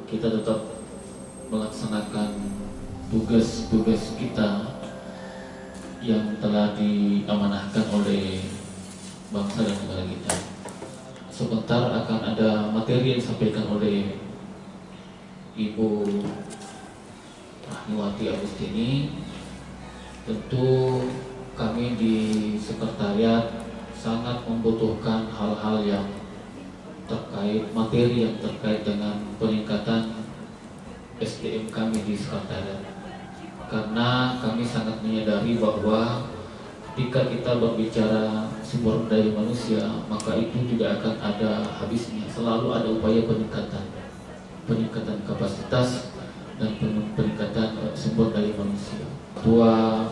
kita tetap melaksanakan tugas-tugas kita yang telah diamanahkan oleh bangsa dan negara kita. Sebentar akan ada materi yang disampaikan oleh Ibu Rahmiwati Agustini. Tentu kami di sekretariat sangat membutuhkan hal-hal yang terkait materi yang terkait dengan peningkatan SDM kami di sekretariat, karena kami sangat menyadari bahwa ketika kita berbicara sumber daya manusia, maka itu tidak akan ada habisnya. Selalu ada upaya peningkatan kapasitas dan peningkatan sumber daya manusia. Ketua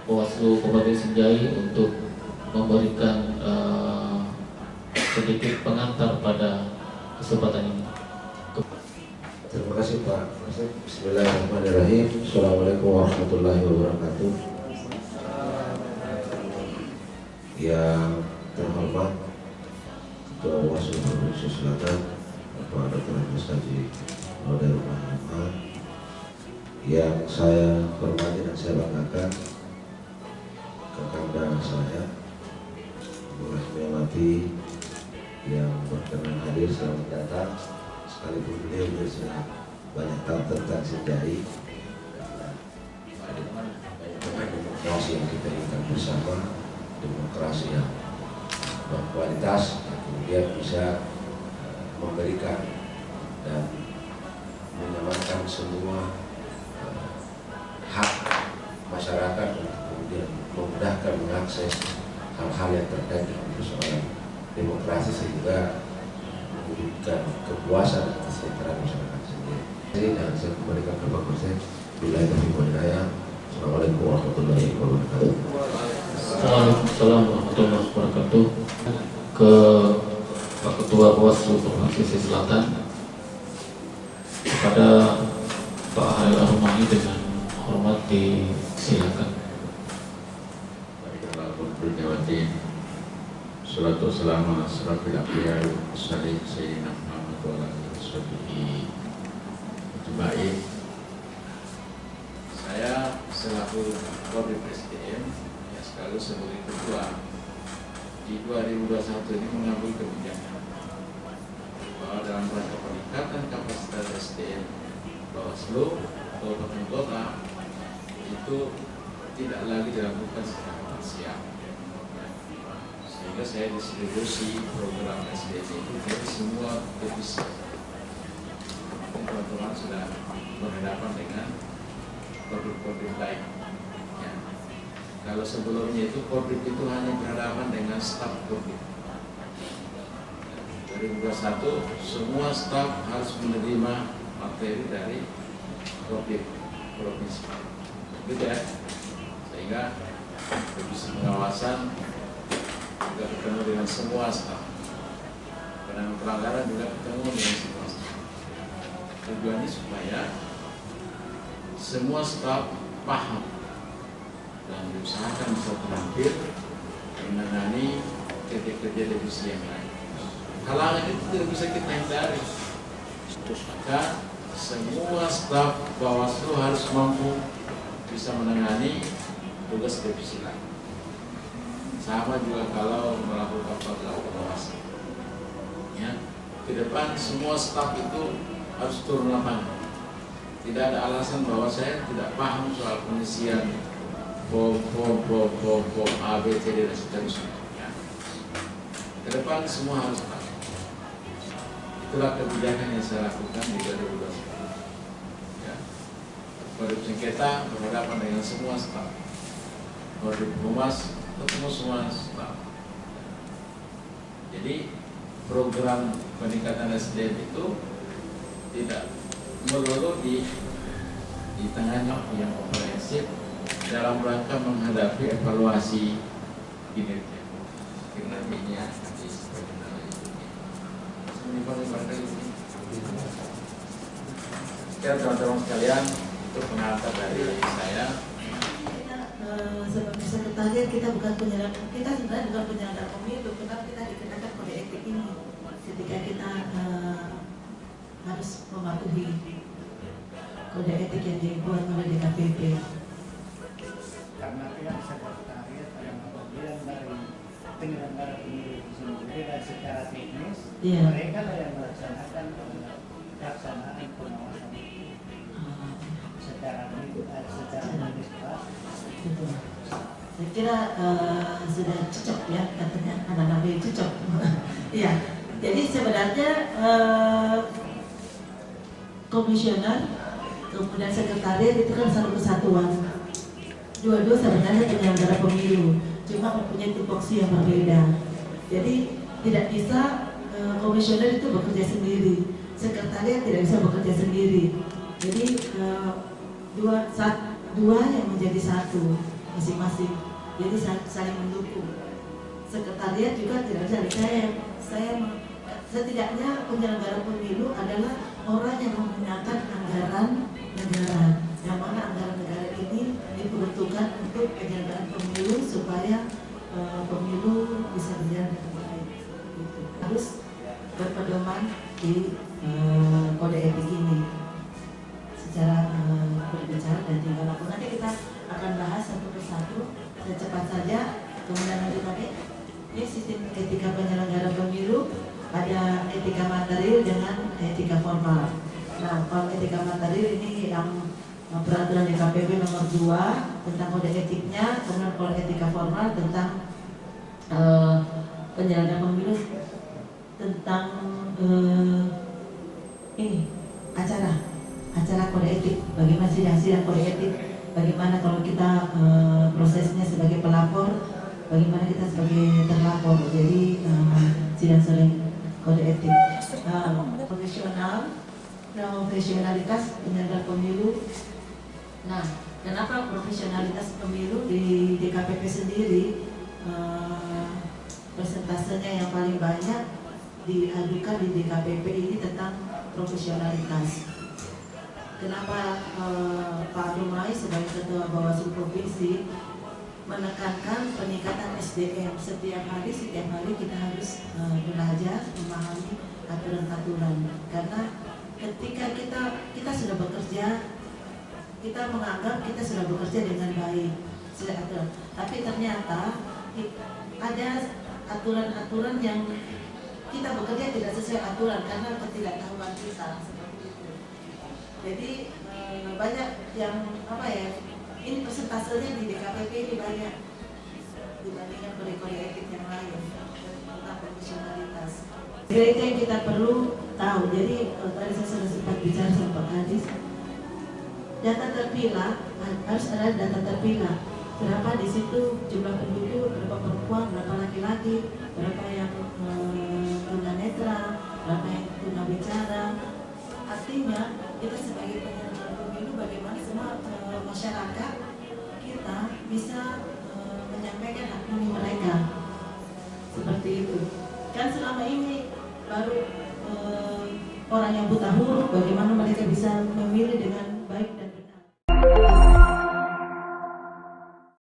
Bawaslu Kabupaten Sinjai untuk memberikan sedikit pengantar pada kesempatan ini. Terima kasih Pak. Bismillahirrahmanirrahim. Assalamualaikum warahmatullahi wabarakatuh. Yang terhormat Ketua Bawaslu Provinsi Selatan Bapak Dr. Andes Haji Laude Rahman, yang saya hormati dan saya banggakan kakanda saya Ibu Rahmiwati yang berkenan hadir, selamat datang. Sekalipun beliau sudah banyak tahu tentang Sinjai, banyak demokrasi yang kita inginkan bersama, demokrasi yang berkualitas, kemudian bisa memberikan dan menyamankan semua hak masyarakat untuk kemudian memudahkan mengakses hal-hal yang terkait dengan persoalan demokrasi sehingga mewujudkan kepuasan dan kesejahteraan masyarakat sendiri. Dan saya kembalikan ke Bapak Presiden. Billahi taufiq wal hidayah. Assalamualaikum warahmatullahi wabarakatuh. Waalaikumsalam warahmatullahi wabarakatuh. Ke Pak Ketua Bawaslu Provinsi Selatan, kepada Pak Halil Arumani dengan hormat disilakan. Salatu wassalamu ala asyrafil anbiya wal mursalin sayyidina Muhammad wa ala alihi washabihi ajma'in. Saya selaku Kodim SDM yang sekaligus sebagai ketua di 2021 ini mengambil kebijakan bahwa dalam rangka peningkatan kapasitas SDM Bawaslu Kabupaten Kota itu tidak lagi dilakukan secara parsial, sehingga saya distribusi program SDM itu dari semua divisi. Teman-teman sudah berhadapan dengan kodim-kodim lain. Ya. Kalau sebelumnya itu kodim itu hanya berhadapan dengan staf kodim. 2021 semua staf harus menerima materi dari kodim provinsi. Gitu ya. Sehingga divisi pengawasan juga ketemu dengan semua staf. Penanganan pelanggaran juga ketemu dengan semua staf. Tujuannya supaya semua staf paham dan diusahakan bisa terampil menangani kerja-kerja divisi yang lain. Halangan itu tidak bisa kita hindari. Maka semua staf Bawaslu harus mampu bisa menangani tugas divisi lain. Sama juga kalau melakukan pengawasan. Ya, ke depan semua staf itu harus turun lapangan. Tidak ada alasan bahwa saya tidak paham soal pengisian form A, B, C, D dan seterusnya. Ya. Ke depan semua harus tahu. Itulah kebijakan yang saya lakukan di 2021. Ya. Kodim sengketa berhadapan dengan semua staf. Kodim humas ketemu semua staf. Jadi program peningkatan SDM itu tidak melulu ditangani yang komprehensif dalam rangka menghadapi evaluasi kinerja di sekian teman-teman sekalian, itu pengantar dari saya. Sebagai sekretariat kita bukan penyelenggara, kita sebenarnya bukan penyelenggara pemilu, tetapi kita dikenakan kode etik ini ketika kita harus mematuhi kode etik yang dibuat oleh DKPP. Karena pihak sekretariat yang bagian dari penyelenggara pemilu itu sendiri dan secara teknis mereka lah yang melaksanakan pelaksanaan pengawasan itu secara administratif. Saya kira sudah cocok ya katanya anak-anak cocok. Iya. Jadi sebenarnya komisioner kemudian sekretariat itu kan satu kesatuan. Dua-dua sebenarnya penyelenggara pemilu, cuma mempunyai tupoksi yang berbeda. Jadi tidak bisa komisioner itu bekerja sendiri, sekretariat tidak bisa bekerja sendiri. Jadi dua yang menjadi satu masing-masing. Jadi saling mendukung. Sekretariat juga tidak bisa. Saya setidaknya penyelenggara pemilu adalah orang yang menggunakan anggaran negara, yang mana anggaran negara ini diperuntukkan untuk penyelenggaraan pemilu supaya pemilu bisa berjalan dengan baik. Gitu. Harus berpedoman di kode etik ini secara berbicara dan tinggal laku. Nanti kita akan bahas satu persatu secepat saja. Kemudian nanti ini sistem etika penyelenggara pemilu, ada etika material dengan etika formal. Nah, kalau etika material ini yang peraturan DKPP nomor 2 tentang kode etiknya, kemudian kalau etika formal tentang penyelenggara pemilu tentang ini acara kode etik, bagaimana sidang kode etik, bagaimana kalau kita prosesnya sebagai pelapor, bagaimana kita sebagai terlapor. Jadi sidang kode etik profesionalitas penyelenggara pemilu. Nah, kenapa profesionalitas pemilu di DKPP sendiri persentasenya yang paling banyak diadukan di DKPP ini tentang profesionalitas. Kenapa Pak Rumai sebagai Ketua Bawaslu Provinsi menekankan peningkatan SDM setiap hari kita harus belajar memahami aturan-aturan, karena ketika kita sudah bekerja, kita menganggap kita sudah bekerja dengan baik, tapi ternyata ada aturan-aturan yang kita bekerja tidak sesuai aturan karena ketidaktahuan kita, seperti itu. Jadi banyak yang ini persentasenya di DKPP ini banyak dibandingkan kode-kode etik yang lain tentang profesionalitas. Itu yang kita perlu tahu. Jadi tadi saya sudah sempat bicara sama Pak Kadis, data terpilah harus ada data terpilah. Berapa di situ jumlah penduduk, berapa perempuan, berapa laki-laki, berapa yang tunanetra, berapa yang tunawicara. Artinya kita sebagai penyelenggara pemilu, bagaimana semua masyarakat kita bisa menyampaikan hak pilih mereka, seperti itu. Kan selama ini baru orang yang buta huruf, bagaimana mereka bisa memilih dengan